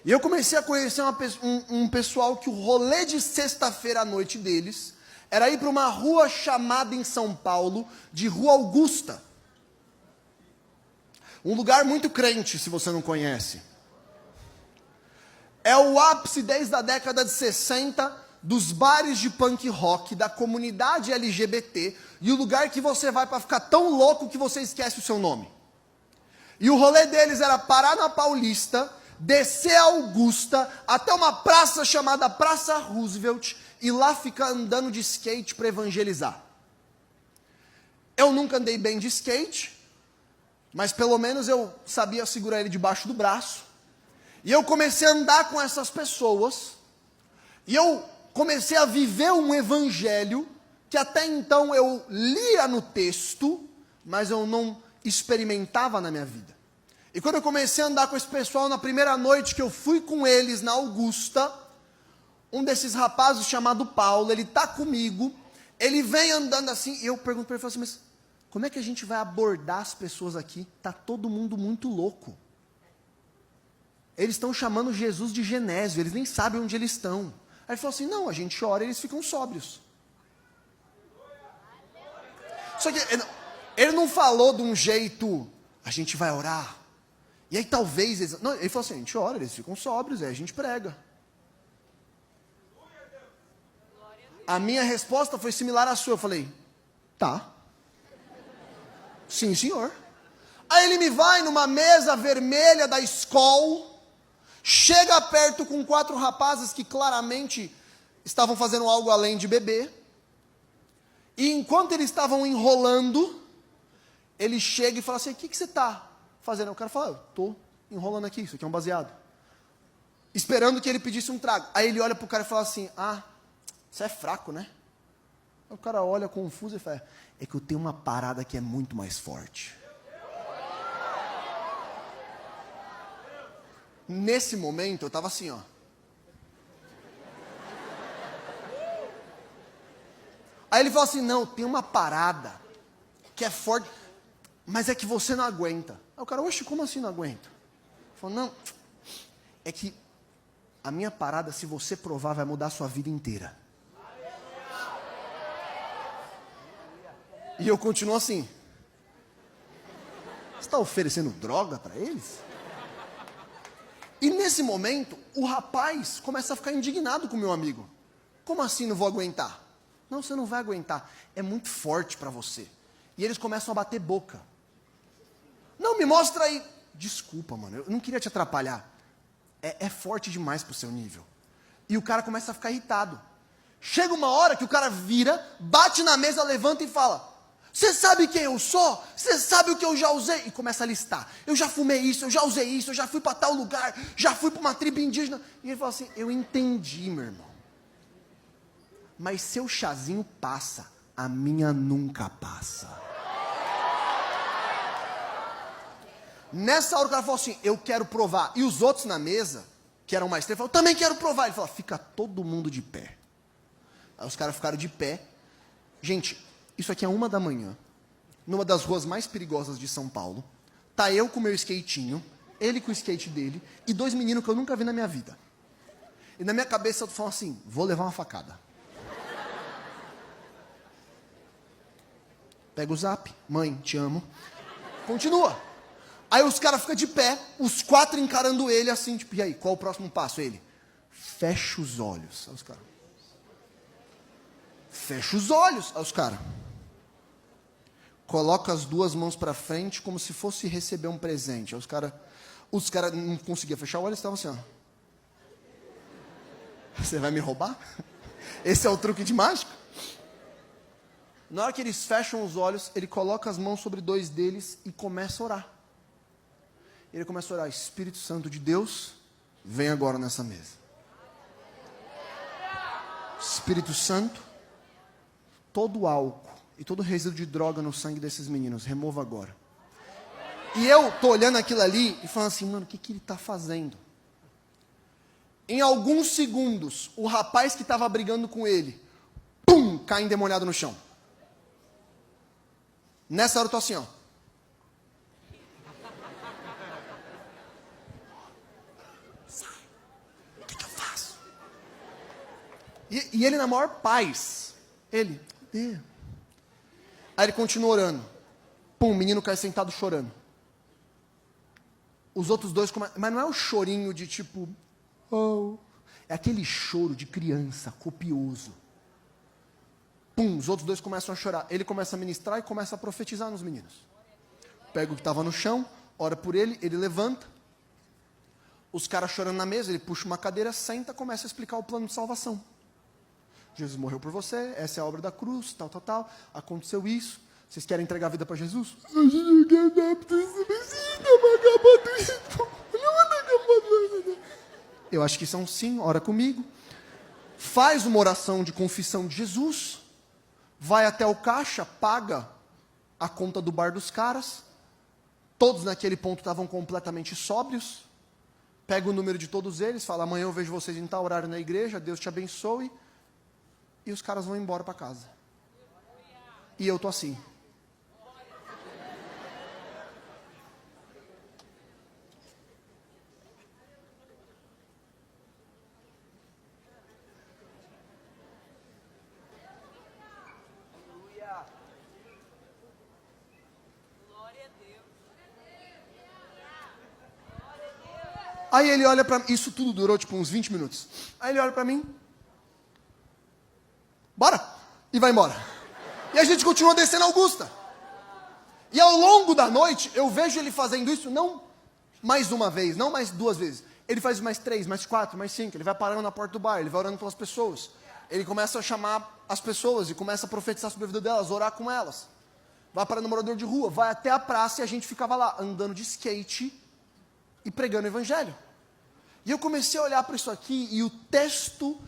E eu comecei a conhecer um pessoal que o rolê de sexta-feira à noite deles era ir para uma rua chamada em São Paulo de Rua Augusta. Um lugar muito crente, se você não conhece. É o ápice desde a década de 60 dos bares de punk rock, da comunidade LGBT, e o lugar que você vai para ficar tão louco que você esquece o seu nome. E o rolê deles era parar na Paulista, descer a Augusta, até uma praça chamada Praça Roosevelt, e lá ficar andando de skate para evangelizar. Eu nunca andei bem de skate, mas pelo menos eu sabia segurar ele debaixo do braço. E eu comecei a andar com essas pessoas, e eu comecei a viver um evangelho que até então eu lia no texto, mas eu não experimentava na minha vida. E quando eu comecei a andar com esse pessoal, na primeira noite que eu fui com eles na Augusta, um desses rapazes chamado Paulo, ele está comigo, ele vem andando assim, e eu pergunto para ele, assim, mas como é que a gente vai abordar as pessoas aqui? Está todo mundo muito louco. Eles estão chamando Jesus de Genésio, eles nem sabem onde eles estão. Aí ele falou assim, não, a gente ora e eles ficam sóbrios. Só que ele não falou de um jeito, a gente vai orar. E aí talvez, não, ele falou assim, a gente ora, eles ficam sóbrios, aí a gente prega. A minha resposta foi similar à sua, eu falei, tá. Sim, senhor. Aí ele me vai numa mesa vermelha da escola, chega perto com 4 rapazes que claramente estavam fazendo algo além de beber. E enquanto eles estavam enrolando, ele chega e fala assim, o que você está fazendo? O cara fala, eu estou enrolando aqui, isso aqui é um baseado. Esperando que ele pedisse um trago. Aí ele olha para o cara e fala assim, você é fraco, né? Aí o cara olha confuso e fala, é que eu tenho uma parada que é muito mais forte. Nesse momento, eu estava assim, ó. Aí ele falou assim, não, tem uma parada que é forte, mas é que você não aguenta. Aí o cara, oxe, como assim não aguento? Ele falou, não, é que a minha parada, se você provar, vai mudar a sua vida inteira. E eu continuo assim. Você está oferecendo droga para eles? E nesse momento, o rapaz começa a ficar indignado com o meu amigo. Como assim não vou aguentar? Não, você não vai aguentar. É muito forte para você. E eles começam a bater boca. Não, me mostra aí. Desculpa, mano, eu não queria te atrapalhar. É forte demais pro seu nível. E o cara começa a ficar irritado. Chega uma hora que o cara vira, bate na mesa, levanta e fala... Você sabe quem eu sou? Você sabe o que eu já usei? E começa a listar. Eu já fumei isso, eu já usei isso, eu já fui para tal lugar, já fui para uma tribo indígena. E ele fala assim, eu entendi, meu irmão. Mas seu chazinho passa, a minha nunca passa. Nessa hora o cara falou assim, eu quero provar. E os outros na mesa, que eram mais 3, falaram, também quero provar. Ele falou, fica todo mundo de pé. Aí os caras ficaram de pé. Gente... Isso aqui é 1 da manhã, numa das ruas mais perigosas de São Paulo. Tá eu com o meu skatinho, ele com o skate dele, e 2 meninos que eu nunca vi na minha vida. E na minha cabeça eu falo assim, vou levar uma facada. Pega o zap, mãe, te amo. Continua. Aí os caras ficam de pé, os 4 encarando ele assim, tipo, e aí, qual o próximo passo? Ele, fecha os olhos. Aí os caras, fecha os olhos. Aí os caras, coloca as 2 mãos para frente como se fosse receber um presente. Aí os caras não conseguiam fechar o olho, eles estavam assim, ó. Você vai me roubar? Esse é o truque de mágica? Na hora que eles fecham os olhos, ele coloca as mãos sobre 2 deles e começa a orar. Ele começa a orar, Espírito Santo de Deus, vem agora nessa mesa. Espírito Santo, todo o álcool e todo o resíduo de droga no sangue desses meninos, remova agora. E eu tô olhando aquilo ali e falando assim, mano, o que ele está fazendo? Em alguns segundos, o rapaz que estava brigando com ele, pum, cai endemoniado no chão. Nessa hora eu tô assim, ó. E ele na maior paz. Ele, Deus. Aí ele continua orando. Pum, o menino cai sentado chorando. Os outros dois começam. Mas não é o chorinho de tipo. Oh. É aquele choro de criança, copioso. Pum, os outros dois começam a chorar. Ele começa a ministrar e começa a profetizar nos meninos. Pega o que estava no chão, ora por ele, ele levanta. Os caras chorando na mesa, ele puxa uma cadeira, senta, começa a explicar o plano de salvação. Jesus morreu por você, essa é a obra da cruz, tal, tal, tal. Aconteceu isso. Vocês querem entregar a vida para Jesus? Eu acho que são sim, ora comigo. Faz uma oração de confissão de Jesus. Vai até o caixa, paga a conta do bar dos caras. Todos naquele ponto estavam completamente sóbrios. Pega o número de todos eles, fala, amanhã eu vejo vocês em tal horário na igreja, Deus te abençoe. E os caras vão embora para casa. E eu tô assim. Aí ele olha para mim, isso tudo durou tipo uns 20 minutos. Aí ele olha para mim, bora, e vai embora. E a gente continua descendo Augusta. E ao longo da noite, eu vejo ele fazendo isso, não mais uma vez, não mais 2 vezes. Ele faz mais 3, mais 4, mais 5, ele vai parando na porta do bar, ele vai orando pelas pessoas. Ele começa a chamar as pessoas e começa a profetizar sobre a vida delas, orar com elas. Vai para o morador de rua, vai até a praça e a gente ficava lá, andando de skate e pregando o evangelho. E eu comecei a olhar para isso aqui e o texto